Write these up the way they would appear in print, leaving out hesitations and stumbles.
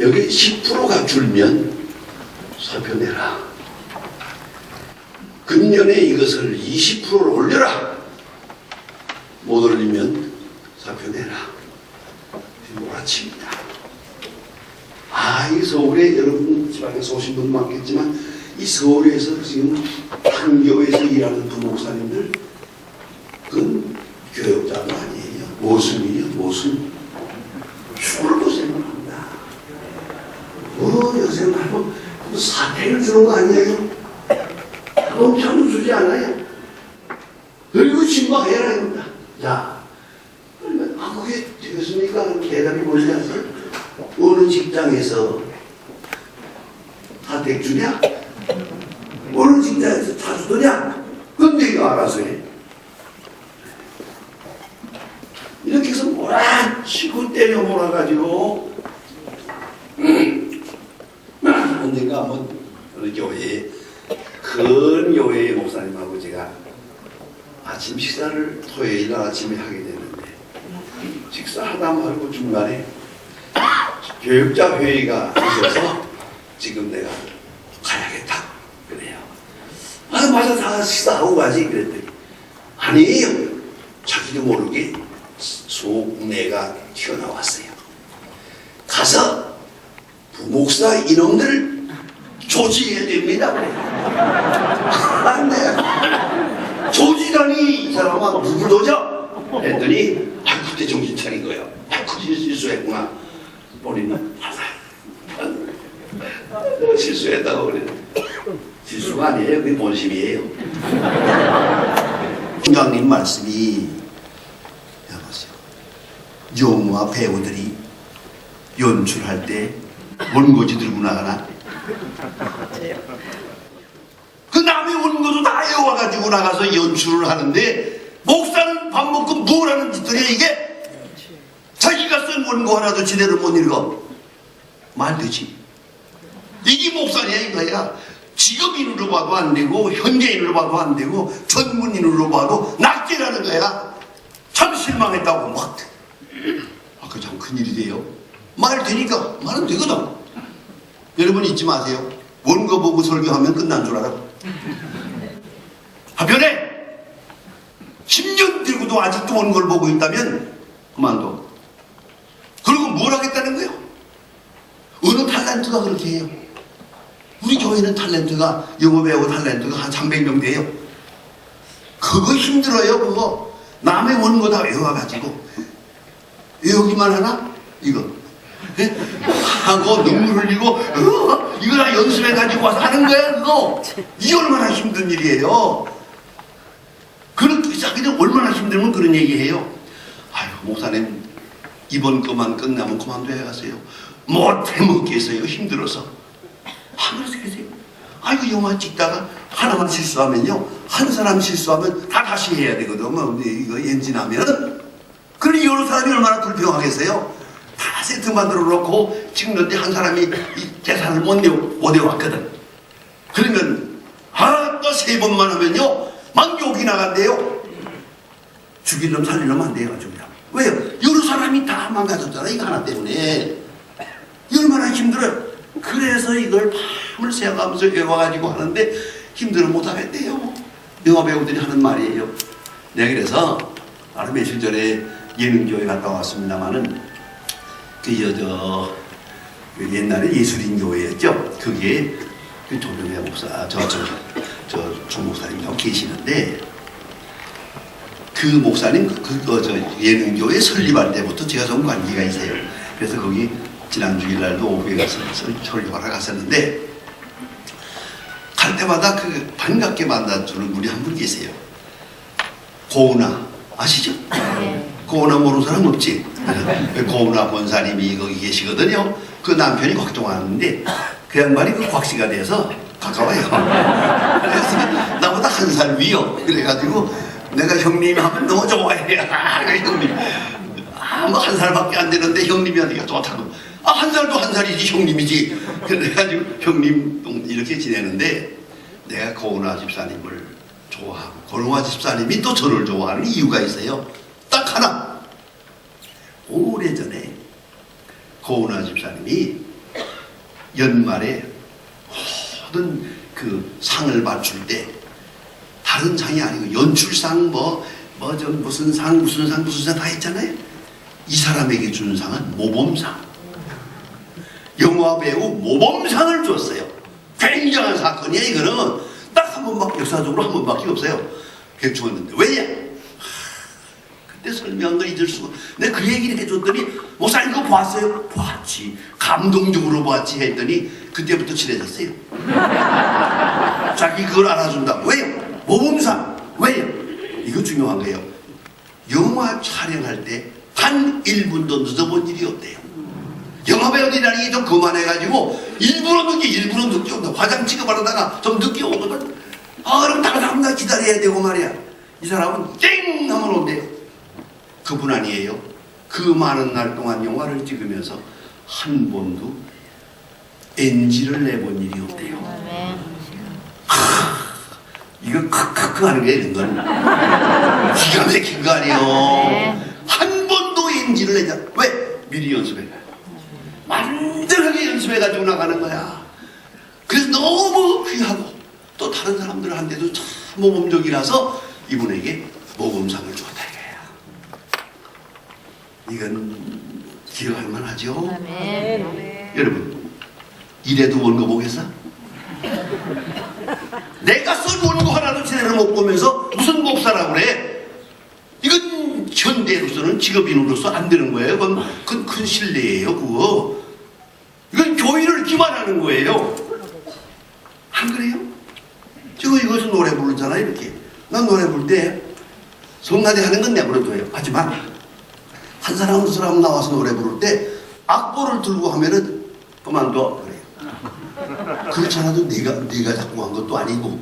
여기 10%가 줄면 사표 내라. 금년에 이것을 20%를 올려라. 못 올리면 사표 내라. 몰아칩니다. 이 서울에 여러분 지방에서 오신 분 많겠지만 이 서울에서 지금 한 교회에서 일하는 부목사님들 그건 교역자가 아니에요. 모순이에요. 모순. 죽을 고생합니다. 요새 말고 사택을 주는 거 아니에요? 농촌 주지 않아요? 그리고 진박해라 이겁니다. 자, 그러면 그게 되겠습니까? 대답이 뭔지 아세요? 어느 직장에서 사택 주냐? 어느 직장에서 자주 주냐? 그건 내가 알아서 해. 이렇게 해서 몰아치고 때려 몰아가지고 언젠가 한번 어느 교회에 큰 교회의 목사님하고 제가 아침 식사를 토요일 날 아침에 하게 됐는데 식사하다 말고 중간에 교육자 회의가 있어서 지금 내가 가야겠다 그래요. 맞아 다 식사하고 가지 그랬더니 아니에요. 자기도 모르게 속내가 튀어나왔어요. 가서 부목사 이놈들 조지해야 됩니다. 안 돼. 조지다니 이 사람아 누구도죠? 했더니 그때 정신 차린 거예요. 그때 실수했구나. 본인은 실수했다고 그래요. 실수가 아니에요. 그게 본심이에요. 총장님 말씀이 여보세요. 영화 배우들이 연출할 때 원고지 들고 나가나? 그 남의 원고도 다 외워가지고 나가서 연출을 하는데 목사는 밥 먹고 뭘 하는 짓들이야 이게? 자기가 쓴 원고 하나도 제대로 못 읽어. 말되지. 이게 목사냐 이거야. 직업인으로 봐도 안 되고 현대인으로 봐도 안 되고 전문인으로 봐도 낙제라는 거야. 참 실망했다고 막. 그 참 큰일이 돼요. 말 되니까 말은 되거든. 여러분 잊지 마세요. 원고 보고 설교하면 끝난 줄 알아. 한편에 10년 들고도 아직도 원고를 보고 있다면 그만둬. 그리고 뭘 하겠다는 거예요? 어느 탤런트가 그렇게 해요? 우리 교회는 탤런트가 영어배우 탤런트가 한 300명 돼요. 그거 힘들어요. 그거 남의 원고 다 외워가지고 외우기만 하나? 이거 하고 눈물 흘리고 이거 다 연습해가지고 와서 하는 거야 그거. 이게 얼마나 힘든 일이에요. 그렇게 자기들 얼마나 힘들면 그런 얘기해요. 아유 목사님 이번 거만 끝나면 그만둬야 가세요. 못해 먹겠어요. 힘들어서. 그래서 계세요. 아이고 영화 찍다가 하나만 실수하면요 한 사람 실수하면 다 다시 해야 되거든. 뭐 이거 엔진하면 그러니 여러 사람이 얼마나 불평하겠어요. 다 세트 만들어 놓고 찍는데 한 사람이 이 계산을 못 외웠거든. 그러면 또 3번만 하면요 막 욕이 나간대요. 죽이려면 살리려면 안 돼요. 왜요? 여러 사람이 다 망가졌잖아 이거 하나 때문에. 얼마나 힘들어요. 그래서 이걸 밤을 새가면서 외워가지고 하는데 힘들어 못하겠대요. 영화 배우들이 하는 말이에요. 내가 그래서 바로 며칠 전에 예능교회 갔다 왔습니다만은 그 옛날에 예술인교회였죠. 그게 그 조명의 목사 조 목사님하고 계시는데 그 목사님 예능교회 설립할 때부터 제가 좀 관계가 있어요. 그래서 거기 지난 주일날도 오후에 가서 설교하러 갔었는데 갈 때마다 그 반갑게 만나주는 분이 한 분 계세요. 고은아 아시죠? 고은아 모르는 사람 없지? 고은아 권사님이 거기 계시거든요. 그 남편이 걱정하는데 그 양반이 그 곽씨가 돼서 가까워요. 그래서 나보다 한 살 위요. 그래가지고 내가 형님이 하면 너무 좋아해. 형님. 뭐 한 살밖에 안 되는데 형님이 하니까 좋다고. 한 살도 한 살이지 형님이지. 그래가지고 형님 이렇게 지내는데 내가 고은아 집사님을 좋아하고 고은아 집사님이 또 저를 좋아하는 이유가 있어요. 딱 하나. 오래전에 고은아 집사님이 연말에 모든 그 상을 맞출 때 다른 상이 아니고 연출상 무슨 상 다 했잖아요. 이 사람에게 주는 상은 모범상. 영화 배우 모범상을 줬어요. 굉장한 사건이야. 이거는 딱 한 번밖에, 역사적으로 한 번밖에 없어요. 그게 주었는데 왜냐? 그때 설명한 걸 잊을 수가. 내가 그 얘기를 해줬더니 목사님 그거 봤어요? 봤지. 감동적으로 봤지 했더니 그때부터 친해졌어요. 자기 그걸 알아준다. 왜요? 모범상. 왜요? 이거 중요한 거예요. 영화 촬영할 때 단 1분도 늦어본 일이 없대요. 영화배우들이라는 게 좀 그만해가지고 일부러 늦게 온다. 화장 취급하려다가 좀 늦게 오거든. 그럼 다른 사람들 기다려야 되고 말이야. 이 사람은 땡 하면 온대요. 그분 아니에요. 그 많은 날 동안 영화를 찍으면서 한 번도 NG를 내본 일이 없대요. 이거 크크크 하는 게 이런 건 기가 막힌 거 아니에요. 한 번도 NG를 내냐. 왜? 미리 연습해. 완전하게 연습해가지고 나가는 거야. 그래서 너무 귀하고 또 다른 사람들한테도 참 모범적이라서 이분에게 모범상을 주었다 이거야. 이건 기억할 만하죠. 여러분, 이래도 원고 보겠어? 내가 쓴 원고 하나도 제대로 못 보면서 무슨 목사라고 그래? 이건 현대로서는 직업인으로서 안 되는 거예요. 그건 큰 신뢰예요. 그거. 이건 교인을 기만하는 거예요. 안 그래요? 지금 이것은 노래 부르잖아요. 이렇게. 난 노래 부를 때 성가대 하는 건 내버려둬요. 하지만 한 사람 한 사람 나와서 노래 부를 때 악보를 들고 하면은 그만둬. 그래요. 그렇지 않아도 네가 자꾸 한 것도 아니고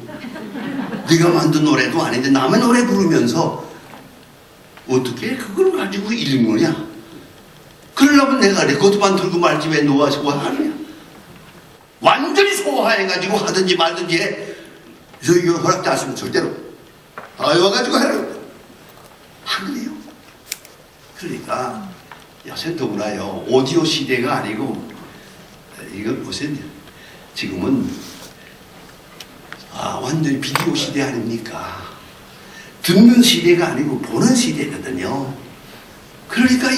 네가 만든 노래도 아닌데 남의 노래 부르면서 어떻게 그걸 가지고 읽느냐? 그러려면 내가 레코드만 들고 말지 왜 놓아지고 하느냐? 완전히 소화해가지고 하든지 말든지 해. 그래서 이거 허락지 않으면 절대로 다 외워가지고 하라고. 안 그래요? 그러니까 요새 더구나요. 오디오 시대가 아니고 이건 무슨 지금은 완전히 비디오 시대 아닙니까? 듣는 시대가 아니고 보는 시대거든요. 그러니까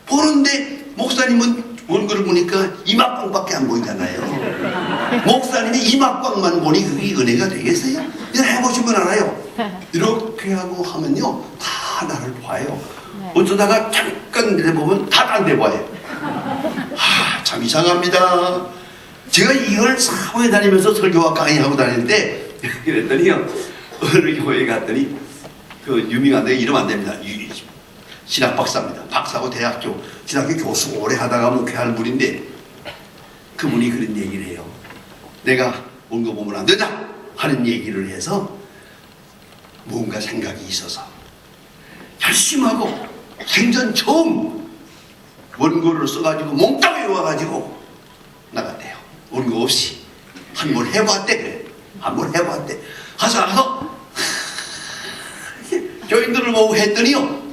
보는데 목사님은 원고를 보니까 이막광밖에 안 보이잖아요. 목사님이 이막광만 보니 그게 은혜가 되겠어요? 이거 해보시면 알아요. 이렇게 하고 하면요 다 나를 봐요. 어쩌다가 잠깐 내려보면 다 딴 데 봐요. 참 이상합니다. 제가 이걸 사후에 다니면서 설교와 강의하고 다니는데 그랬더니요 어느 교회에 갔더니 그 유명한데 이름 안 됩니다. 신학 박사입니다. 박사고 대학교 신학교 교수 오래 하다가 목회하는 분인데 그분이 그런 얘기를 해요. 내가 원고 보면 안 된다 하는 얘기를 해서 뭔가 생각이 있어서 결심하고 생전 처음 원고를 써가지고 몽땅 외워가지고 나갔대요. 원고 없이 한번 해봤대. 그래. 한번 해봤대. 가서 교인들을 보고 했더니요.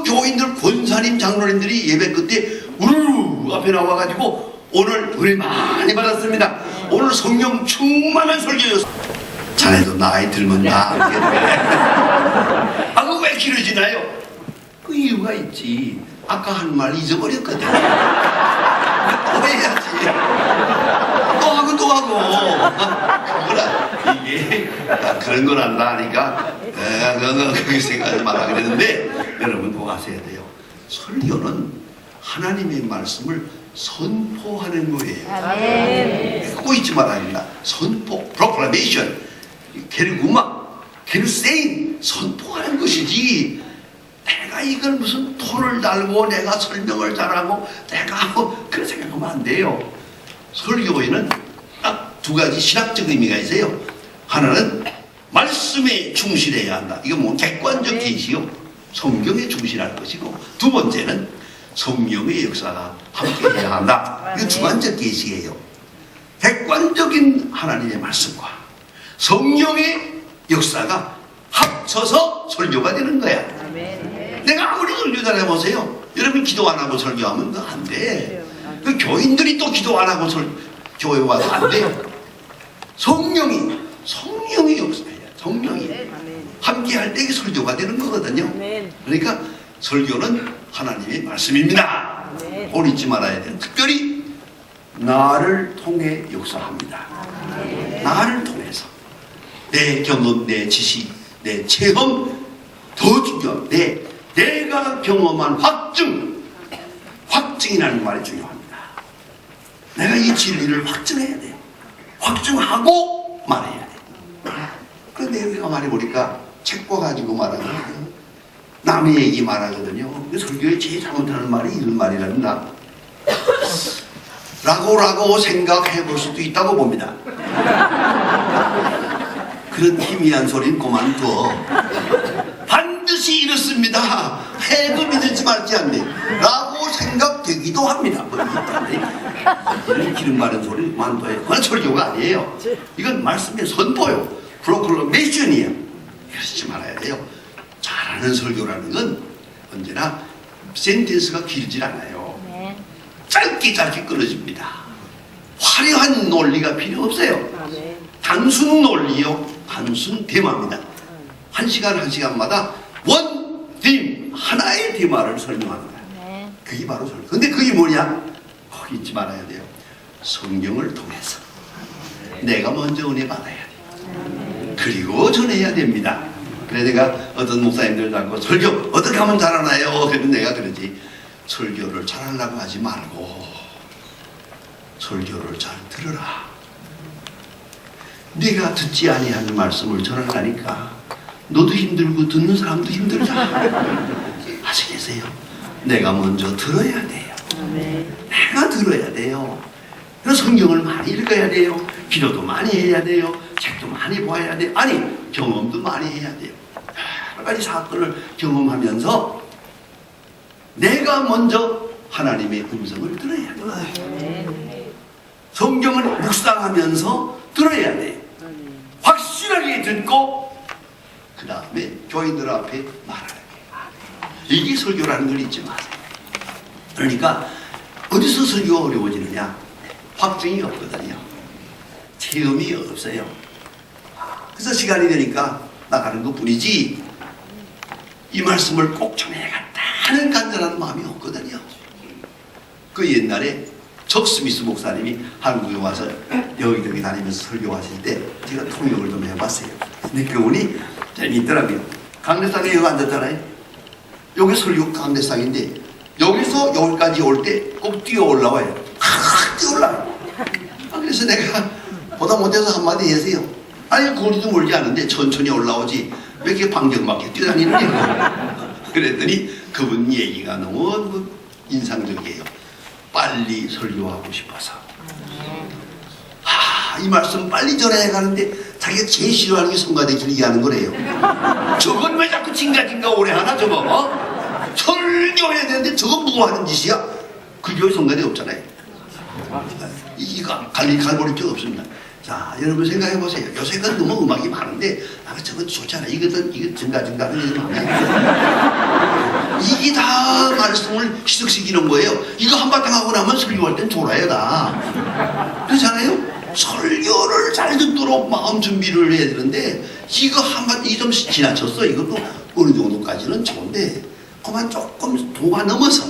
교인들 권사님 장로님들이 예배 끝에 우르르 앞에 나와가지고 오늘 은혜 많이 받았습니다. 오늘 성령 충만한 설교였어. 자네도 나이 들면 나 알겠네. 그거 왜 길어지나요? 그 이유가 있지. 아까 한 말 잊어버렸거든. 또 해야지. 또 하고. 그거라, 이게, 그런 걸 안다 하니까, 그렇게 생각하지 마라 그랬는데, 여러분 꼭 아셔야 돼요. 설교는 하나님의 말씀을 선포하는 거예요. 꼭 잊지 말아야 합니다. 선포, proclamation, 게르구마, 게르세인, 선포하는 것이지, 내가 이걸 무슨 토를 달고 내가 설명을 잘하고 내가 그런 생각하면 안 돼요. 설교에는 딱 두 가지 신학적 의미가 있어요. 하나는 말씀에 충실해야 한다. 이건 뭐 객관적 계시요. 성경에 충실할 것이고 두 번째는 성령의 역사가 함께해야 한다. 이거 주관적 계시예요. 객관적인 하나님의 말씀과 성령의 역사가 합쳐서 설교가 되는 거야. 내가 아무리 설교 잘해보세요. 여러분 기도 안 하고 설교하면 안 돼. 그 교인들이 또 기도 안 하고 교회 와서 안 돼요. 성령이 역사해요. 성령이 함께 할 때 설교가 되는 거거든요. 그러니까 설교는 하나님의 말씀입니다. 오늘 잊지 말아야 돼요. 특별히 나를 통해 역사합니다. 나를 통해서 내 경험, 내 지식, 내 체험, 더 중요한 내가 경험한 확증이라는 말이 중요합니다. 내가 이 진리를 확증해야 돼요. 확증하고 말해야 돼요. 그런데 우리가 말해보니까 책과 가지고 말하는 거예요. 남의 얘기 말하거든요. 설교에 제일 잘못하는 말이 이런 말이랍니다. 라고 생각해 볼 수도 있다고 봅니다. 그런 희미한 소리는 그만둬. 반드시 이렇습니다. 해도 믿을지 말지 않네. 라고 생각되기도 합니다. 이런 기름 바른 소리 그만둬요. 그건 설교가 아니에요. 이건 말씀의 선포요. 프로클러메이션이에요. 그러지 말아야 돼요. 잘하는 설교라는 건 언제나 센텐스가 길지 않아요. 짧게 끊어집니다. 화려한 논리가 필요 없어요. 단순 논리요, 단순 테마입니다. 한 시간마다 원 팀, 하나의 테마를 설명합니다. 그게 바로 설교. 근데 그게 뭐냐? 거기 잊지 말아야 돼요. 성경을 통해서 내가 먼저 은혜 받아야 돼요. 그리고 전해야 됩니다. 그래 내가 어떤 목사님들 잡고 설교 어떻게 하면 잘하나요? 그러면 내가 그러지. 설교를 잘하려고 하지 말고 설교를 잘 들으라. 네가 듣지 아니하는 말씀을 전하라니까. 너도 힘들고 듣는 사람도 힘들잖아. 아시겠어요? 내가 먼저 들어야 돼요. 내가 들어야 돼요. 그래서 성경을 많이 읽어야 돼요. 기도도 많이 해야 돼요. 책도 많이 봐야 돼요. 아니 경험도 많이 해야 돼요. 여러 가지 사건을 경험하면서 내가 먼저 하나님의 음성을 들어야 돼요. 성경을 묵상하면서 들어야 돼요. 확실하게 듣고 그 다음에 교인들 앞에 말하는 거예요. 이게 설교라는 걸 잊지 마세요. 그러니까 어디서 설교가 어려워지느냐? 확증이 없거든요. 체험이 없어요. 그래서 시간이 되니까 나가는 것 뿐이지 이 말씀을 꼭 전해야겠다 하는 간절한 마음이 없거든요. 그 옛날에 적 스미스 목사님이 한국에 와서 여기저기 다니면서 설교하실 때 제가 통역을 좀 해봤어요. 근데 그분이 재미있더라고요. 강대상에 여기 앉았잖아요. 여기 설교 강대상인데 여기서 여기까지 올 때 꼭 뛰어 올라와요. 뛰어 올라와요. 그래서 내가 보다 못해서 한마디 해서요. 아니 거리도 멀지 않은데 천천히 올라오지 왜 이렇게 방정맞게 뛰어다니는 거예요. 그랬더니 그분 얘기가 너무 인상적이에요. 빨리 설교하고 싶어서. 이 말씀 빨리 전해야 가는데 자기가 제일 싫어하는 게 성가대기를 얘기하는 거래요. 저건 왜 자꾸 징가징가 오래 하나 저거? 설교해야 되는데 저건 뭐 하는 짓이야? 그 교회 성가대 없잖아요. 이거 갈고리 쪽 없습니다. 자, 여러분 생각해 보세요. 요새는 너무 음악이 많은데 저거 좋잖아. 이거 증가 하는 게 마음에 안 들어. 이게 다 말씀을 희석시키는 거예요. 이거 한바탕 하고 나면 설교할 땐 돌아야 다. 그렇잖아요? 설교를 잘 듣도록 마음 준비를 해야 되는데 이거 한바탕 이 좀 지나쳤어. 이것도 어느 정도까지는 좋은데 그만 조금 도가 넘어서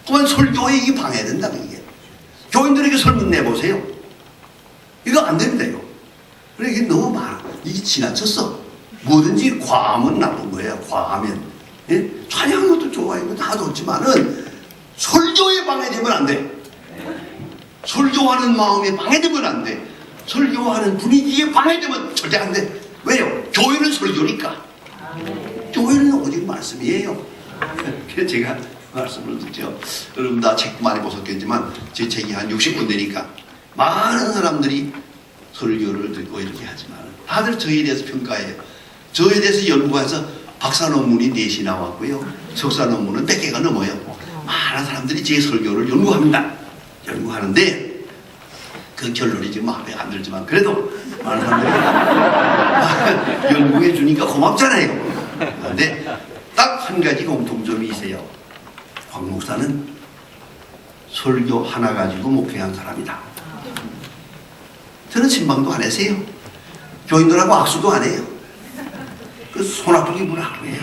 그만 설교에 이게 방해된다. 이게 교인들에게 설문 내보세요. 이거 안 됩니다. 이거. 그래 이게 너무 많아. 이게 지나쳤어. 뭐든지 과하면 나쁜 거예요. 과하면. 예? 찬양하는 것도 좋아요. 다 좋지만은 설교에 방해되면 안 돼. 설교하는 마음에 방해되면 안 돼. 설교하는 분위기에 방해되면 절대 안 돼. 왜요? 교회는 설교니까. 교회는 오직 말씀이에요. 그래서 제가 말씀을 듣죠. 여러분 다 책 많이 보셨겠지만 제 책이 한 60권 되니까 많은 사람들이 설교를 듣고 이렇게 하지만 다들 저에 대해서 평가해요. 저에 대해서 연구해서 박사 논문이 4시 나왔고요. 석사 논문은 100개가 넘어요. 많은 사람들이 제 설교를 연구합니다. 연구하는데 그 결론이 지금 마음에 안 들지만 그래도 많은 사람들이 연구해 주니까 고맙잖아요. 그런데 딱 한 가지 공통점이 있어요. 황 목사는 설교 하나 가지고 목회한 사람이다. 저는 신방도 안 했어요. 교인들하고 악수도 안 해요. 그 손아프기 뭐라 그래요.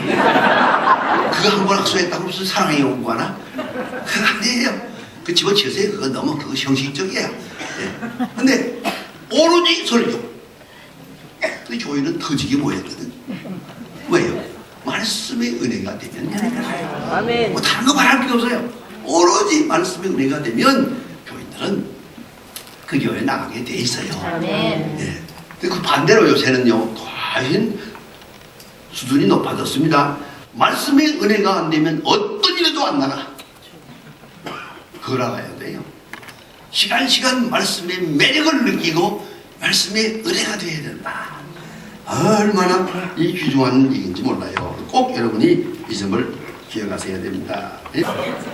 그거 한 번 악수했다고 무슨 사랑의 요구하나? 그건 아니에요. 그 집어치우세요. 그거 너무 그거 형식적이에요. 예. 근데 오로지 설교. 그 교인은 터지게 모였거든. 왜요? 말씀의 은혜가 되면 아멘. 뭐 다른 거 말할 게 없어요. 오로지 말씀의 은혜가 되면 교인들은 그 교회에 나가게 돼 있어요. 아멘. 예. 그 반대로 요새는요, 훨씬 수준이 높아졌습니다. 말씀의 은혜가 안 되면 어떤 일에도 안 나가. 걸어가야 돼요. 시간 말씀의 매력을 느끼고 말씀의 은혜가 되어야 된다. 얼마나 이 귀중한 얘기인지 몰라요. 꼭 여러분이 이 점을 기억하셔야 됩니다.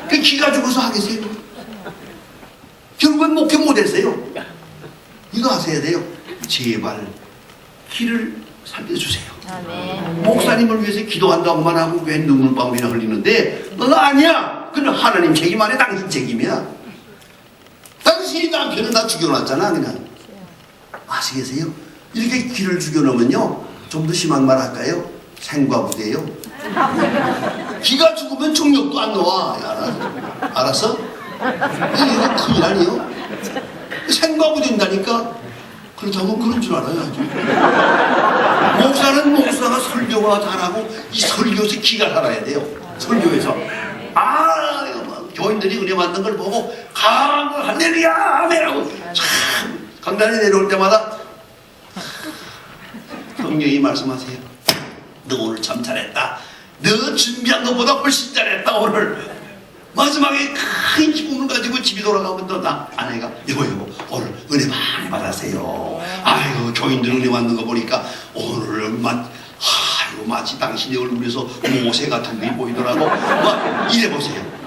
그 기가 죽어서 하겠어요? 결국은 목회 못했어요. 이거 하셔야 돼요. 제발 기를 살려주세요. 아멘. 목사님을 위해서 기도한다고만 하고 왜 눈물방울이나 흘리는데 너 아니야. 그건 하나님 책임 안에 당신 책임이야. 당신이 남편을 다 죽여놨잖아. 그냥 아시겠어요? 이렇게 기를 죽여놓으면요 좀 더 심한 말 할까요? 생과부대예요. 기가 죽으면 정력도 안 나와. 알았어? 이거 큰일 아니에요? 생과부 된다니까. 그렇다면 그런 줄 알아요. 아주. 목사는 목사가 설교가 잘하고 이 설교에서 기가 살아야 돼요. 설교에서 교인들이 은혜 받는 걸 보고 강하고 할렐루야 아멘하고 참 강단에 내려올 때마다 성령이 말씀하세요. 너 오늘 참 잘했다. 너 준비한 것보다 훨씬 잘했다. 오늘 마지막에 큰 기쁨을 가지고 집에 돌아가면 또 나 아내가 여보 오늘 은혜 많이 받았어요. 아이고 교인들 은혜 받는 거 보니까 오늘 아이고 마치 당신의 얼굴에서 모세 같은 게 보이더라고. 막 이래보세요.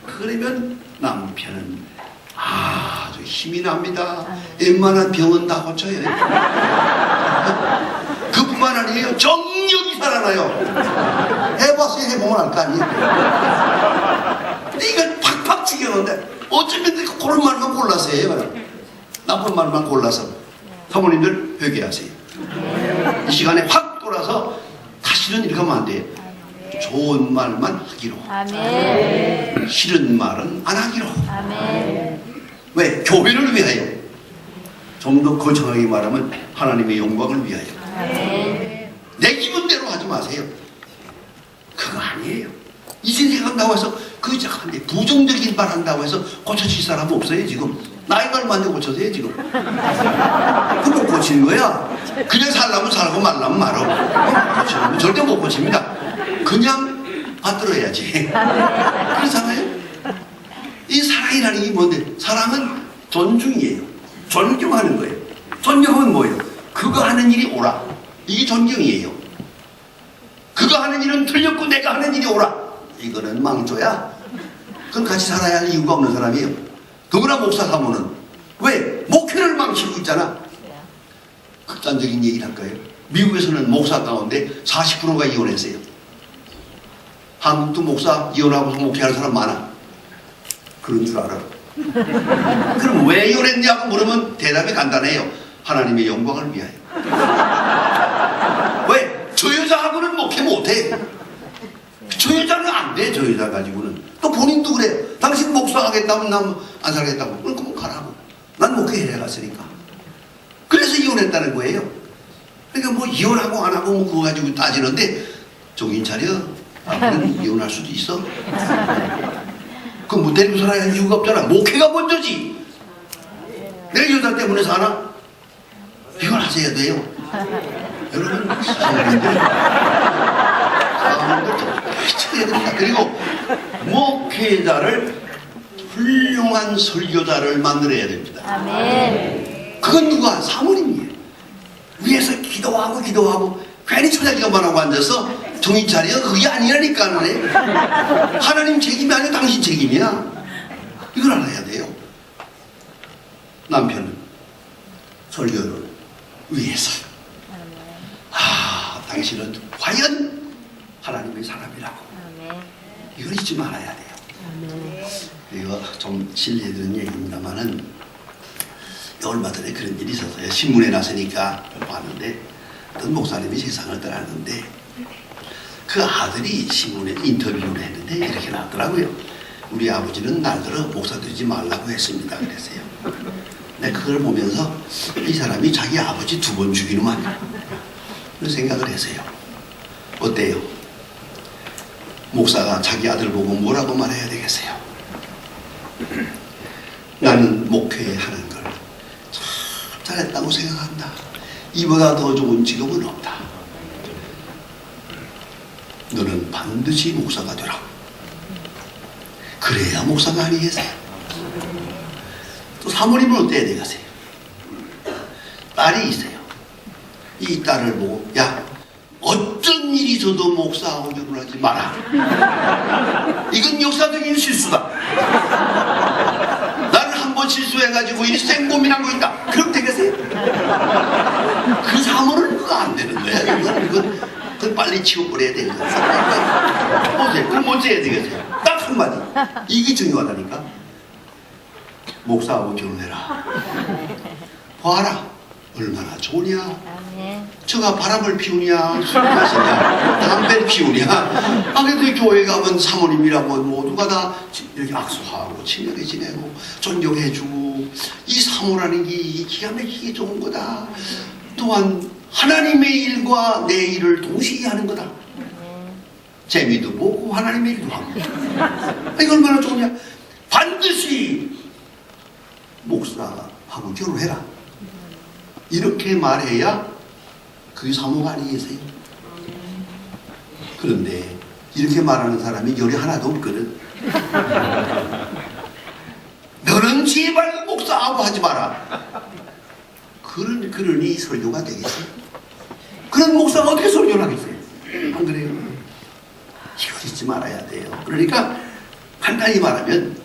그러면 남편은 아주 힘이 납니다. 웬만한 병은 다 고쳐요. 그뿐만 아니에요. 정력이 살아나요. 해봤어요. 해보면 알 거 아니에요. 근데 이걸 팍팍 죽여놓는데 어쩌면 그런 말만 골라서 해요. 나쁜 말만 골라서. 사모님들 회개하세요. 이 시간에 확 돌아서 다시는 이렇게 하면 안 돼요. 좋은 말만 하기로. 아멘. 싫은 말은 안 하기로. 아멘. 왜? 교회를 위하여. 좀 더 거창하게 말하면 하나님의 영광을 위하여. 아멘. 내 기분대로 하지 마세요. 그거 아니에요. 이제 생각한다고 해서 그한데 부정적인 말 한다고 해서 고쳐질 사람 없어요 지금. 나이가 얼마인데 고쳐져요 지금. 그거 못 고치는 거야. 그냥 살라면 살고 말라면 말어. 고치는 거 절대 못 고칩니다. 그냥 받들어야지. 그렇잖아요. 이 사랑이라는 게 뭔데? 사랑은 존중이에요. 존경하는 거예요. 존경은 뭐예요? 그거 하는 일이 옳아. 이게 존경이에요. 그거 하는 일은 틀렸고 내가 하는 일이 옳아. 이거는 망조야. 그럼 같이 살아야 할 이유가 없는 사람이에요. 더구나 목사 사모는 왜? 목회를 망치고 있잖아. 극단적인 얘기를 할까요? 미국에서는 목사 가운데 40%가 이혼했어요. 한국도 목사 이혼하고서 목회하는 사람 많아. 그런 줄 알아. 그럼 왜 이혼했냐고 물으면 대답이 간단해요. 하나님의 영광을 위하여. 왜? 저 여자하고는 목회 못해. 저 여자는 안 돼. 저 여자 가지고는. 또 본인도 그래. 당신 목사 하겠다면 난 안 살겠다고. 그럼 가라고. 난 목회해 갔으니까. 그래서 이혼했다는 거예요. 그러니까 뭐 이혼하고 안 하고 뭐 그거 가지고 따지는데 정신 차려. 앞으로는 이혼할 수도 있어. 그럼 뭐 데리고 살아야 할 이유가 없잖아. 목회가 먼저지. 내 여자 때문에 사나? 이걸 하셔야 돼요. 여러분, 사람들 쳐야 됩니다. 그리고 목회자를 훌륭한 설교자를 만들어야 됩니다. 아멘. 그건 누가? 사모님이에요. 위에서 기도하고 괜히 초자기가만 하고 앉아서 정신 차려. 그게 아니라니까. 하나님 책임이 아니라 당신 책임이야. 이걸 알아야 돼요. 남편은 설교를 위해서. 당신은 과연 하나님의 사람이라고. 이걸 잊지 말아야 돼요. 이거 좀 실례드리는 얘기입니다만은 얼마 전에 그런 일이 있었어요. 신문에 나서니까 봤는데 어떤 목사님이 세상을 떠났는데 그 아들이 신문에 인터뷰를 했는데 이렇게 나왔더라고요. 우리 아버지는 날들어 목사 되지 말라고 했습니다. 그랬어요. 근데 그걸 보면서 이 사람이 자기 아버지 2번 죽이는만 그런 생각을 했어요. 어때요? 목사가 자기 아들 보고 뭐라고 말해야 되겠어요? 나는 목회하는 걸 참 잘했다고 생각한다. 이보다 더 좋은 직업은 없다. 너는 반드시 목사가 되라. 그래야 목사가 아니겠어요? 또 사모님은 어때야 되겠어요? 딸이 있어요. 이 딸을 보고 야 어떤 일이 있어도 목사하고 결혼하지 마라. 이건 역사적인 실수다. 나는 한 번 실수해가지고 일생 고민한 거 있다. 그럼 되겠어요? 그 사모는 그거 안 되는 거야. 그건 빨리 치워버려야 되는 거야. 보세요. 그럼 어찌 해야 되겠어요? 딱 한마디. 이게 중요하다니까. 목사하고 결혼해라. 봐라. 얼마나 좋으냐. 아멘. 저가 바람을 피우냐, 술 마시냐, 담배를 피우냐. 아, 그래도 교회 가면 사모님이라고 모두가 다 이렇게 악수하고 친하게 지내고 존경해주고 이 사모라는 게 기가 막히게 좋은 거다. 또한 하나님의 일과 내 일을 동시에 하는 거다. 재미도 보고 하나님의 일도 하고. 이거 얼마나 좋으냐. 반드시 목사하고 결혼해라. 이렇게 말해야 그게 사모가 아니겠어요? 그런데 이렇게 말하는 사람이 열이 하나도 없거든. 너는 제발 목사하고 하지 마라. 그러니 설교가 되겠어요? 그런 목사가 어떻게 설교를 하겠어요? 안 그래요? 이거 잊지 말아야 돼요. 그러니까 간단히 말하면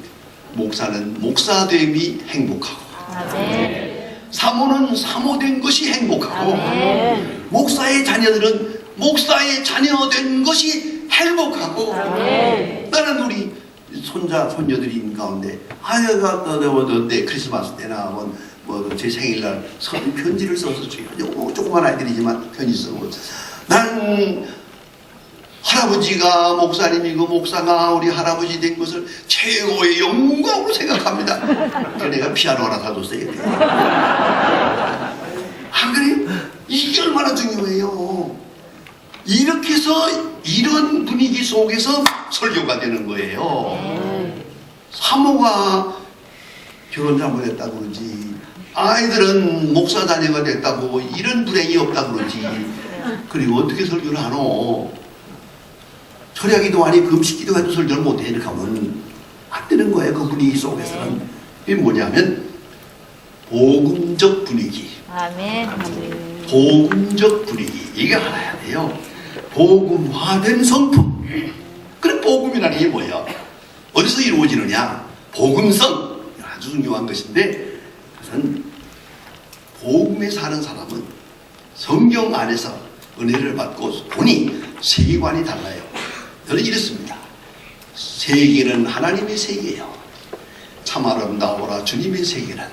목사는 목사됨이 행복하고 아멘. 사모는 사모된 것이 행복하고 아멘. 목사의 자녀들은 목사의 자녀된 것이 행복하고 아멘. 나는 우리 손자 손녀들인 가운데 아여가 내 크리스마스 때나 제 생일날 편지를 써서 줘요. 조그만 아이들이지만 편지 쓰고 나는 할아버지가 목사님이고 목사가 우리 할아버지 된 것을 최고의 영광으로 생각합니다. 그래서 내가 피아노 하나 사줬어요. 안 그래요? 이게 얼마나 중요해요. 이렇게 해서 이런 분위기 속에서 설교가 되는 거예요. 사모가 결혼 잘못했다고 그러지, 아이들은 목사 자녀가 됐다고 이런 불행이 없다고 그러지. 그리고 어떻게 설교를 하노? 철야기도 아니 금식기도 해도 설교를 못해. 이렇게 하면 안 되는 거예요. 그 분위기 속에서는. 이게 뭐냐면 복음적 분위기, 아멘. 복음적 분위기, 이게 알아야 돼요. 복음화된 성품. 그래, 복음이라는 게 뭐예요? 어디서 이루어지느냐? 복음성, 아주 중요한 것인데, 그것은 복음에 사는 사람은 성경 안에서 은혜를 받고 보니 세계관이 달라요. 저는 이렇습니다. 세계는 하나님의 세계예요. 참 아름다워라. 주님의 세계는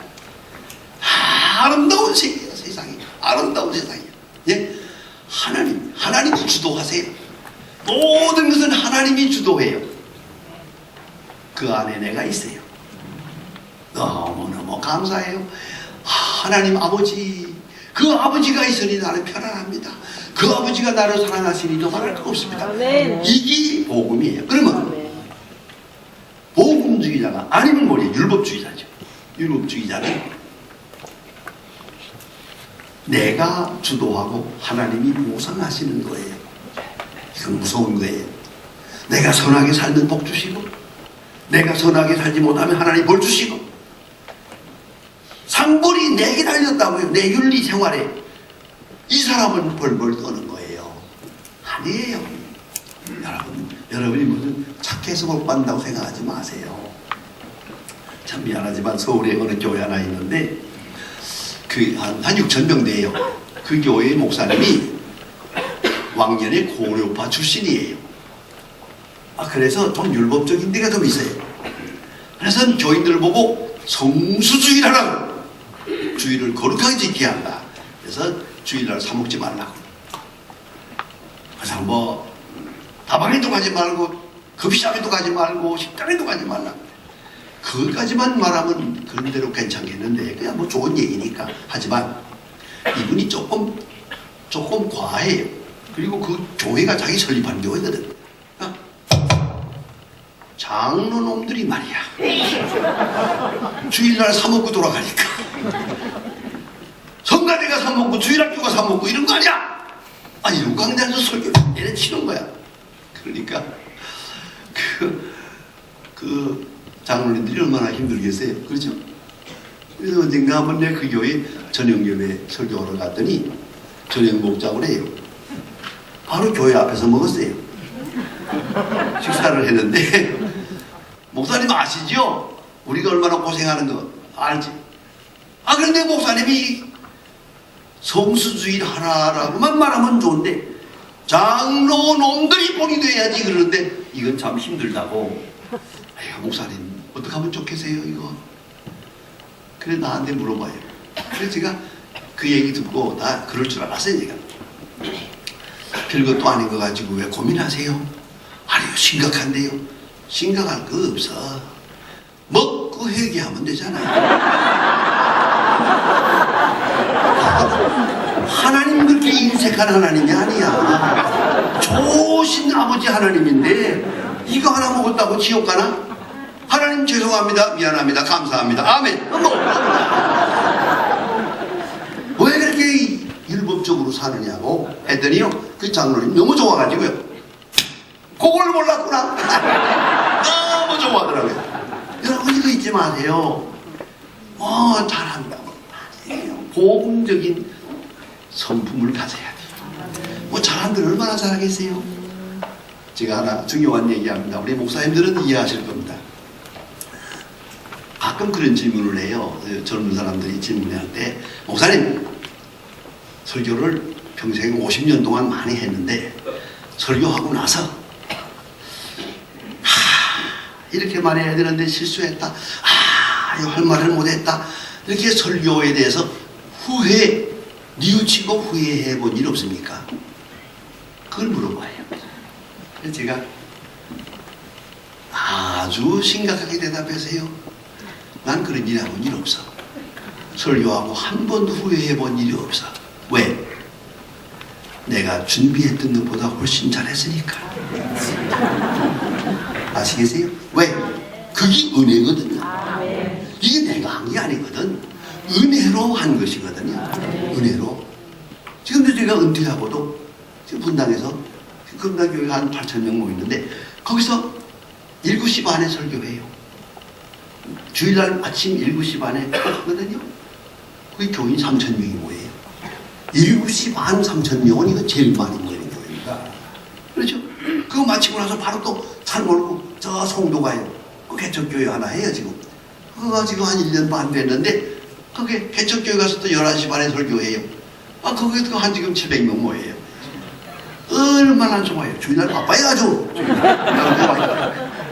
아름다운 세계예요. 세상이 아름다운 세상이에요. 예? 하나님이 주도하세요. 모든 것은 하나님이 주도해요. 그 안에 내가 있어요. 너무너무 감사해요. 하나님 아버지, 그 아버지가 있으니 나는 편안합니다. 그 아버지가 나를 사랑하시니 더 말할 거 없습니다. 이게 복음이에요. 그러면 복음주의자가 아니면 뭐예요? 율법주의자죠. 율법주의자는 내가 주도하고 하나님이 보상하시는 거예요. 이건 무서운 거예요. 내가 선하게 살면 복 주시고, 내가 선하게 살지 못하면 하나님 벌 주시고, 상벌이 내게 달렸다고요. 내 윤리 생활에. 이 사람은 벌벌 떠는 거예요. 아니에요. 여러분이 무슨 착해서 복 받는다고 생각하지 마세요. 참 미안하지만 서울에 어느 교회 하나 있는데 한 6,000명 돼요. 그 교회의 목사님이 왕년에 고려파 출신이에요. 그래서 좀 율법적인 데가 좀 있어요. 그래서 교인들을 보고 성수주의라라고, 주의를 거룩하게 지켜야 한다. 그래서 주일날 사 먹지 말라고. 그래서 뭐 다방에도 가지 말고 급식장에도 가지 말고 식당에도 가지 말라고. 그것까지만 말하면 그런 대로 괜찮겠는데 그냥 뭐 좋은 얘기니까. 하지만 이분이 조금 과해요. 그리고 그 교회가 자기 설립한 교회거든. 장로놈들이 말이야, 주일날 사 먹고 돌아가니까 성가대가 사 먹고 주일학교가 사 먹고 이런 거 아니야? 아니 용광대에서 설교 얘네 치는 거야. 그러니까 그 장로님들이 얼마나 힘들겠어요. 그렇죠? 그래서 언젠가 한번 내가 그 교회 전영교회 설교하러 갔더니 저녁 먹자고 그래요. 바로 교회 앞에서 먹었어요. 식사를 했는데 목사님 아시죠? 우리가 얼마나 고생하는 거 알지? 그런데 목사님이 성수주의 하나라고만 말하면 좋은데 장로놈들이 본이 돼야지 그러는데 이건 참 힘들다고. 아유, 목사님 어떻게 하면 좋겠어요 이거? 그래 나한테 물어봐요. 그래서 제가 그 얘기 듣고 나 그럴 줄 알았어요. 제가 별것도 아닌 거 가지고 왜 고민하세요? 아니요 심각한데요. 심각할 거 없어. 먹고 회개하면 되잖아요. 하나님 그렇게 인색한 하나님이 아니야. 좋으신 아버지 하나님인데 이거 하나 먹었다고 지옥 가나? 하나님 죄송합니다, 미안합니다, 감사합니다, 아멘. 왜 그렇게 율법적으로 사느냐고 했더니요, 그 장로님 너무 좋아가지고요, 그걸 몰랐구나. 너무 좋아하더라고요. 여러분 이거 잊지 마세요. 잘한다고 고음적인 성품을 가져야 돼요. 잘한들 얼마나 잘하겠어요. 제가 하나 중요한 얘기합니다. 우리 목사님들은 이해하실 겁니다. 가끔 그런 질문을 해요. 젊은 사람들이 질문할 때, 목사님 설교를 평생 50년 동안 많이 했는데 설교하고 나서 이렇게 말해야 되는데 실수했다, 이거 할 말을 못했다, 이렇게 설교에 대해서 뉘우치고 후회해 본 일 없습니까? 그걸 물어봐요. 그래서 제가 아주 심각하게 대답해서요, 난 그런 일 해본 일 없어. 설교하고 한 번도 후회해 본 일이 없어. 왜? 내가 준비했던 것보다 훨씬 잘했으니까. 아시겠어요? 왜? 그게 은혜거든요. 이게 내가 한 게 아니거든. 은혜로 한 것이거든요. 은혜로. 지금도 제가 은퇴하고도 지금 분당에서 금당교회가 한 8,000명 모이는데 거기서 7시 반에 설교해요. 주일날 아침 7시 반에 하거든요. 거기 교인 3,000명이 모여요. 7시 반 3,000명은 이거 제일 많이 모이는 교회입니다. 그렇죠? 그거 마치고 나서 바로 또 산 몰고 저 송도 가요. 그 개척교회 하나 해요 지금. 그거 지금 한 1년 반 됐는데 거기 개척교회 가서 또 11시 반에 설교해요. 거기도 한 지금 700명 모여요. 얼마나 좋아요. 주일날 바빠요 아주.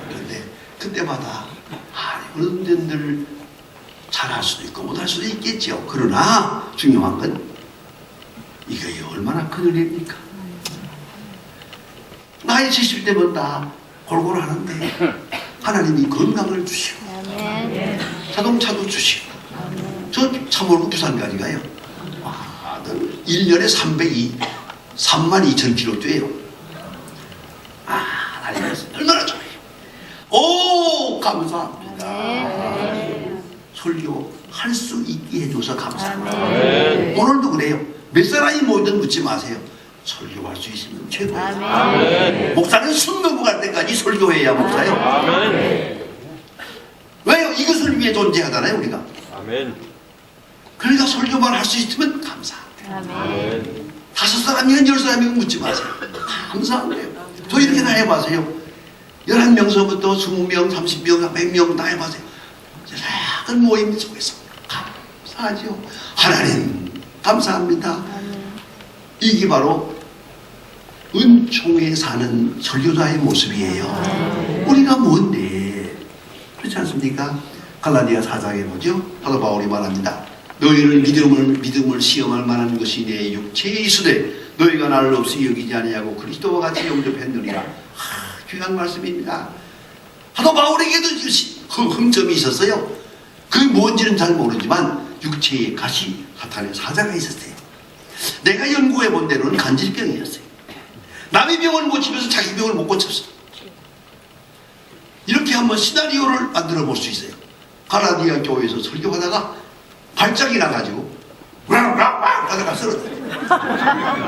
그런데 그때마다 어른들 잘할 수도 있고 못할 수도 있겠죠. 그러나 중요한 건 이게 얼마나 큰 은혜입니까? 나이 70대면 다 골골 하는데 하나님이 건강을 주시고 자동차도 주시고. 저 차 몰고 부산까지 가요. 1년에 32,000km 뛰어요. 날려서 얼마나 좋아요. 오, 감사합니다. 설교 할 수 있게 해줘서 감사합니다. 오늘도 그래요. 몇 사람이 모이든 묻지 마세요. 설교할 수 있으면 최고예요. 목사는 숨 넘어갈 때까지 설교해야 목사예요. 왜요? 이것을 위해 존재하잖아요 우리가. 그러니까 설교만 할 수 있으면 감사합니다. 5사람이면 10사람이면 묻지 마세요. 감사한 거예요. 저 이렇게 다 해봐세요. 11명서부터 20명, 30명, 100명 다 해봐세요. 작은 모임 속에서 감사하죠. 하나님 감사합니다. 이게 바로 은총에 사는 설교자의 모습이에요. 우리가 뭔데? 그렇지 않습니까? 않습니까? 갈라디아 4장에 보죠. 사도 바울이 말합니다. 너희를 믿음을 시험할 만한 것이 내 육체에 있으되 너희가 나를 없이 여기지 아니하고 그리스도와 같이 영접했느니라. 귀한 말씀입니다. 사도 바울에게도 흠점이 있었어요. 그게 뭔지는 잘 모르지만 육체에 가시 사탄의 사자가 있었어요. 내가 연구해 본 대로는 간질병이었어요. 남의 병을 고치면서 자기 병을 못 고쳤어. 이렇게 한번 시나리오를 만들어 볼 수 있어요. 갈라디아 교회에서 설교하다가 발작이 나가지고 락락락 하다가 쓰러져요.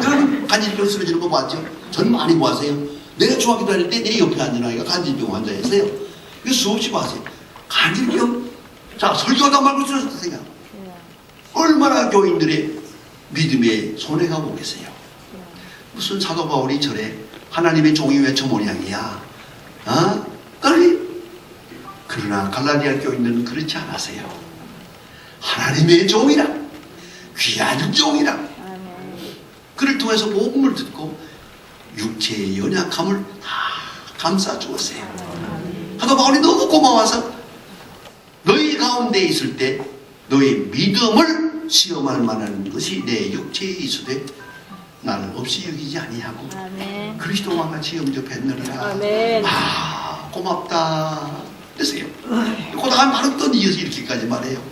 여러분 간질병 쓰러지는 거 봤죠? 저는 많이 보았어요. 내가 중학교 다닐 때 내 옆에 앉은 아이가 간질병 환자였어요. 이거 수없이 봤어요. 간질병? 자, 설교하다 말고 쓰러졌어요. 얼마나 교인들의 믿음에 손해가 오겠어요. 무슨 사도 바울이 저래 하나님의 종이 왜 저 모양이야? 그러나 갈라디아 교인들은 그렇지 않았어요. 하나님의 종이라, 귀한 종이라. 그를 통해서 복음을 듣고 육체의 연약함을 다 감싸 주었어요. 사도 바울이 너무 고마워서 너희 가운데 있을 때 너희 믿음을 시험할 만한 것이 내 육체에 있으되 나는 없이 여기지 아니하고 그리스도와 같이 영접했느니라. 고맙다 그랬어요. 그 다음 바로 또 이어서 이렇게까지 말해요.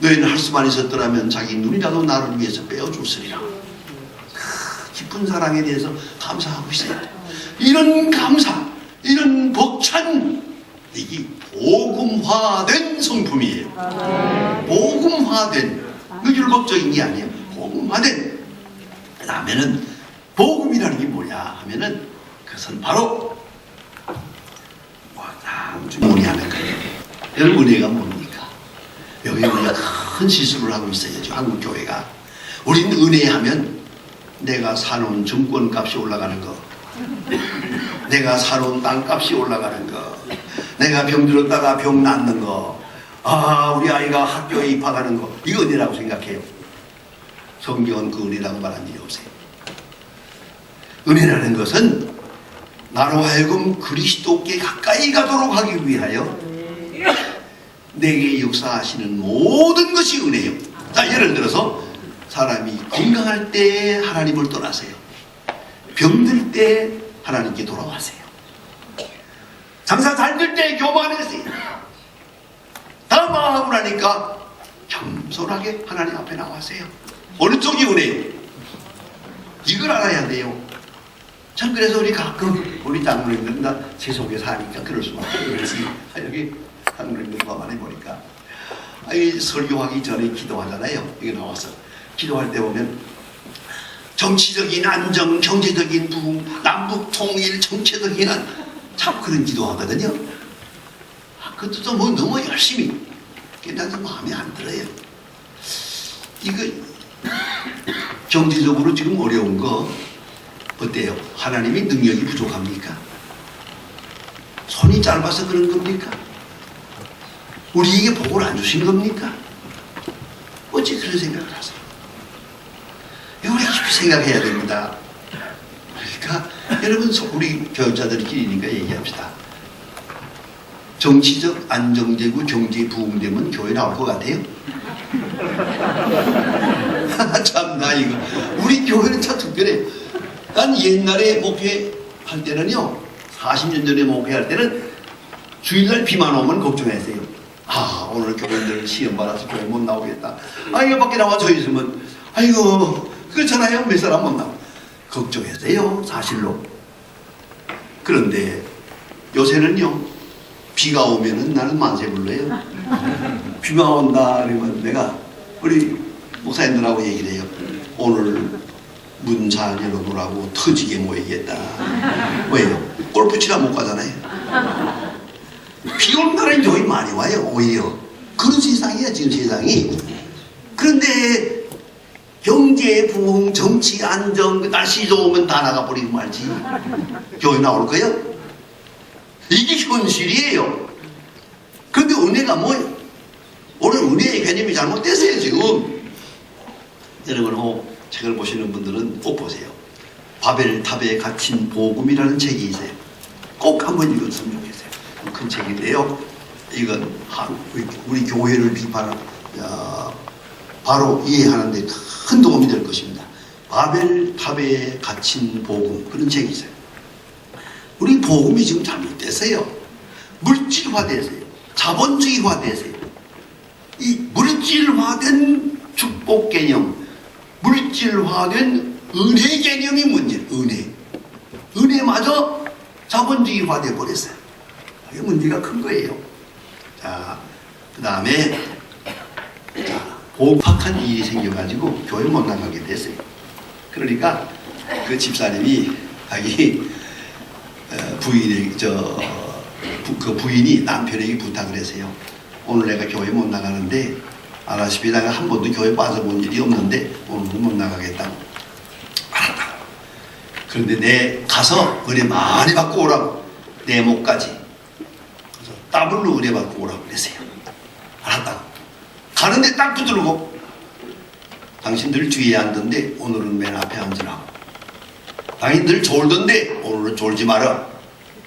너희는 할 수만 있었더라면 자기 눈이라도 나를 위해서 빼어줬으리라. 깊은 사랑에 대해서 감사하고 있어요. 이런 감사, 이런 벅찬 이게 복음화된 성품이에요. 복음화된, 그 율법적인 게 아니에요. 복음화된. 그 다음에는 복음이라는 게 뭐냐 하면은 그것은 바로 뭐냐면 그래요. 여러분 은혜가 뭡니까? 여기 우리가 큰 실수를 하고 있어요. 지금 한국 교회가. 우리는 은혜하면 내가 사놓은 증권값이 올라가는 거, 내가 사놓은 땅값이 올라가는 거, 내가 병들었다가 병 낫는 거, 우리 아이가 학교에 입학하는 거, 이거 은혜라고 생각해요. 성경은 그 은혜라고 말한 일이 없어요. 은혜라는 것은 나로 하여금 그리스도께 가까이 가도록 하기 위하여 내게 역사하시는 모든 것이 은혜예요. 자, 예를 들어서 사람이 건강할 때 하나님을 떠나세요. 병들 때 하나님께 돌아와세요. 장사 잘 될 때 교만하세요. 다 망하고 나니까 겸손하게 하나님 앞에 나와세요. 어느 쪽이 은혜예요? 이걸 알아야 돼요. 참 그래서 우리 가끔 우리 장로님들 나 세속에 사니까 그럴 수밖에 없지. 여기 장로님들과 많이 보니까 설교하기 전에 기도하잖아요. 여기 나와서 기도할 때 보면 정치적인 안정, 경제적인 부흥, 남북 통일, 정체적인 참 그런 기도하거든요. 그것도 뭐 너무 열심히. 나도 마음에 안 들어요. 이거 경제적으로 지금 어려운 거 어때요? 하나님이 능력이 부족합니까? 손이 짧아서 그런 겁니까? 우리에게 복을 안 주신 겁니까? 어찌 그런 생각을 하세요? 우리 깊이 생각해야 됩니다. 그러니까 여러분 우리 교육자들끼리니까 얘기합시다. 정치적 안정되고 경제 부흥되면 교회 나올 것 같아요? 참나 이거 우리 교회는 참 특별해. 난 옛날에 목회할 때는요, 40년 전에 목회할 때는 주일날 비만 오면 걱정했어요. 오늘 교회들 시험 받아서 교회 못 나오겠다. 이거 밖에 나와 서 있으면 아이고 그렇잖아요. 몇 사람 못 나와. 걱정했어요, 사실로. 그런데 요새는요, 비가 오면은 나는 만세 불러요. 비가 온다 그러면 내가 우리 목사님들하고 얘기를 해요. 오늘 문산 열어놓으라고 터지게 모이겠다. 왜요? 골프 치러 못 가잖아요. 비 오는 날은 여기 많이 와요. 오히려 그런 세상이야 지금 세상이. 그런데 경제 부흥, 정치 안정, 날씨 좋으면 다 나가버리고 말지. 교회 나올 거예요? 이게 현실이에요. 그런데 은혜가 뭐예요? 오늘 은혜의 개념이 잘못됐어요 지금. 여러분 책을 보시는 분들은 꼭 보세요. 바벨탑에 갇힌 복음이라는 책이 있어요. 꼭 한번 읽었으면 좋겠어요. 큰 책인데요. 이건 우리 교회를 바로 이해하는 데 큰 도움이 될 것입니다. 바벨탑에 갇힌 복음, 그런 책이 있어요. 우리 복음이 지금 잘못됐어요. 물질화돼서요. 자본주의화돼서요. 이 물질화된 축복 개념, 물질화된 은혜 개념이 문제예요. 은혜마저 자본주의화돼 버렸어요. 이게 문제가 큰 거예요. 자, 그 다음에 복박한 일이 생겨가지고 교회 못 나가게 됐어요. 그러니까 그 집사님이 자기 부인이 그 부인이 남편에게 부탁을 했어요. 오늘 내가 교회 못 나가는데 알다시피 내가 한 번도 교회 빠져본 일이 없는데 오늘은 못 나가겠다고. 알았다. 그런데 내 가서 은혜 많이 받고 오라고. 내 목까지. 그래서 더블로 은혜 받고 오라고 그랬어요. 알았다. 가는데 딱 붙들고 당신들 뒤에 앉던데 오늘은 맨 앞에 앉으라고. 당신들 졸던데 오늘은 졸지 마라.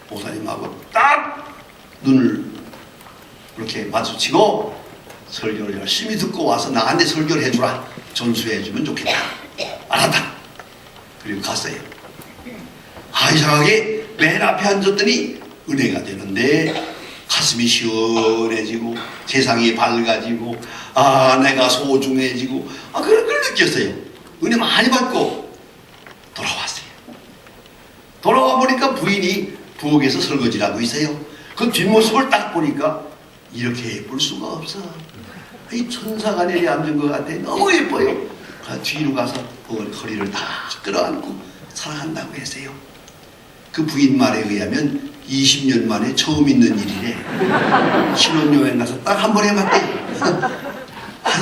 목사님하고 딱 눈을 이렇게 마주치고 설교를 열심히 듣고 와서 나한테 설교를 해주라. 전수해주면 좋겠다. 알았다. 그리고 갔어요. 이상하게 맨 앞에 앉았더니 은혜가 되는데 가슴이 시원해지고 세상이 밝아지고 내가 소중해지고 그런 걸 느꼈어요. 은혜 많이 받고 돌아왔어요. 돌아와 보니까 부인이 부엌에서 설거지를 하고 있어요. 그 뒷모습을 딱 보니까 이렇게 예쁠 수가 없어. 이 천사가 내려 앉은 것 같아. 너무 예뻐요. 뒤로 가서 허리를 다 끌어안고 사랑한다고 했어요. 그 부인 말에 의하면 20년 만에 처음 있는 일이래. 신혼여행 가서 딱 한 번 해봤대.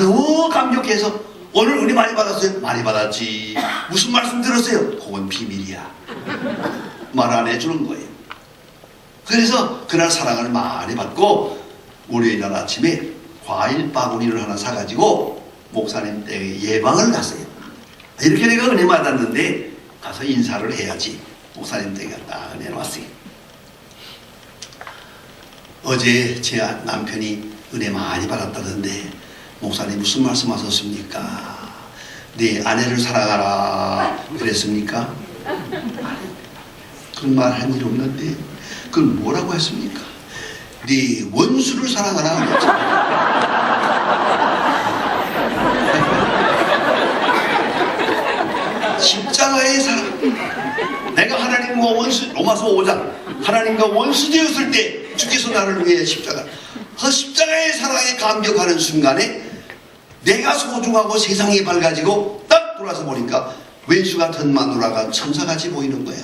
너무 감격해서 오늘 은혜 많이 받았어요? 많이 받았지. 무슨 말씀 들었어요? 그건 비밀이야. 말 안 해주는 거예요. 그래서 그날 사랑을 많이 받고 월요일 날 아침에 과일 바구니를 하나 사가지고 목사님 댁에 예방을 갔어요. 이렇게 내가 은혜 받았는데 가서 인사를 해야지. 목사님 댁에 딱 은혜 왔어요. 어제 제 남편이 은혜 많이 받았다던데 목사님 무슨 말씀하셨습니까? 네 아내를 사랑하라 그랬습니까? 그런 말 한 일 없는데 그걸 뭐라고 했습니까? 네 원수를 사랑하라 그랬죠. 십자가의 사랑. 내가 하나님과 원수, 로마서 5장 하나님과 원수 되었을 때 주께서 나를 위해 그 십자가의 사랑에 감격하는 순간에 내가 소중하고 세상이 밝아지고 딱 돌아서 보니까 왼수 같은 마누라가 천사같이 보이는 거야.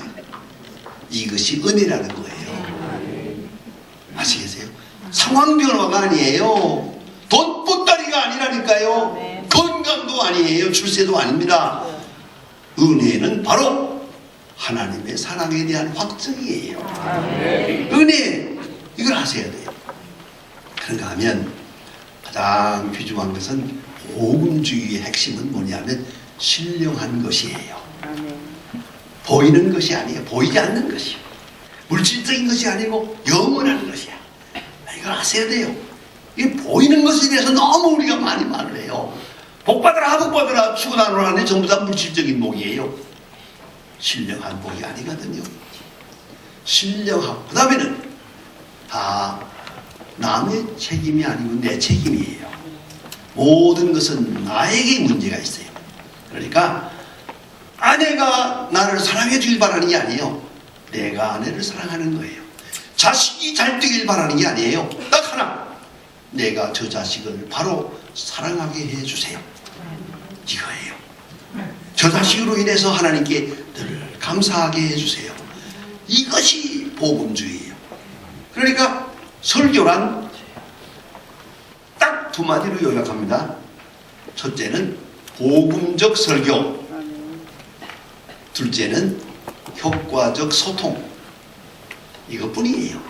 이것이 은혜라는 거예요. 아시겠어요? 상황 변화가 아니에요. 돈 보따리가 아니라니까요. 건강도 아니에요. 출세도 아닙니다. 은혜는 바로 하나님의 사랑에 대한 확증이에요. 은혜, 이걸 아셔야 돼요. 그런가 하면 가장 귀중한 것은 복음주의의 핵심은 뭐냐면 신령한 것이에요. 보이는 것이 아니에요. 보이지 않는 것이에요. 물질적인 것이 아니고 영원한 것이야. 이걸 아셔야 돼요. 이 보이는 것에 대해서 너무 우리가 많이 말을 해요. 복받으라 복받으라 치고 나누라는데 전부 다 물질적인 복이에요. 신령한 복이 아니거든요. 신령하고 그 다음에는 다 남의 책임이 아니고 내 책임이에요. 모든 것은 나에게 문제가 있어요. 그러니까 아내가 나를 사랑해 주길 바라는 게 아니에요. 내가 아내를 사랑하는 거예요. 자식이 잘 되길 바라는 게 아니에요. 딱 하나, 내가 저 자식을 바로 사랑하게 해주세요. 이거예요. 저 자식으로 인해서 하나님께 늘 감사하게 해주세요. 이것이 복음주의예요. 그러니까 설교란 딱 두 마디로 요약합니다. 첫째는 복음적 설교, 둘째는 효과적 소통. 이것뿐이에요.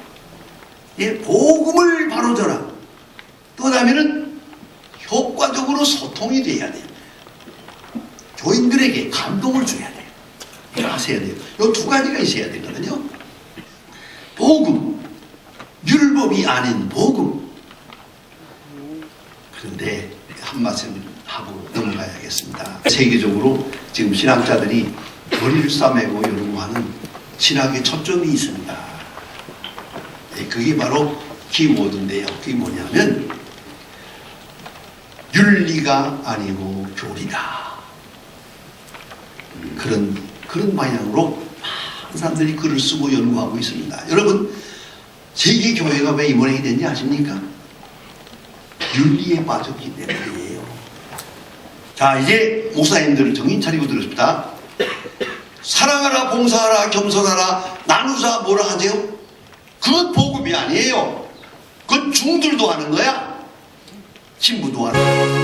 예, 복음을 바로 전하. 또 다음에는 효과적으로 소통이 돼야 돼요. 교인들에게 감동을 줘야 돼요. 이거 하셔야 돼요. 이 두 가지가 있어야 되거든요. 복음, 율법이 아닌 복음. 그런데 한 말씀 하고 넘어가야겠습니다. 세계적으로 지금 신학자들이 머리를 싸매고 연구하는 신학의 초점이 있습니다. 그게 바로 키워드인데요. 그게 뭐냐면 윤리가 아니고 교리다. 그런 방향으로 많은 사람들이 글을 쓰고 연구하고 있습니다. 여러분, 세계 교회가 왜 이번에 됐는지 아십니까? 윤리에 빠졌기 때문이에요. 자, 이제 목사님들 정신 차리고 들으십니다. 사랑하라, 봉사하라, 겸손하라, 나누자 뭐라 하세요? 그건 복음이 아니에요. 그건 중들도 하는 거야. 신부도 하는 거야.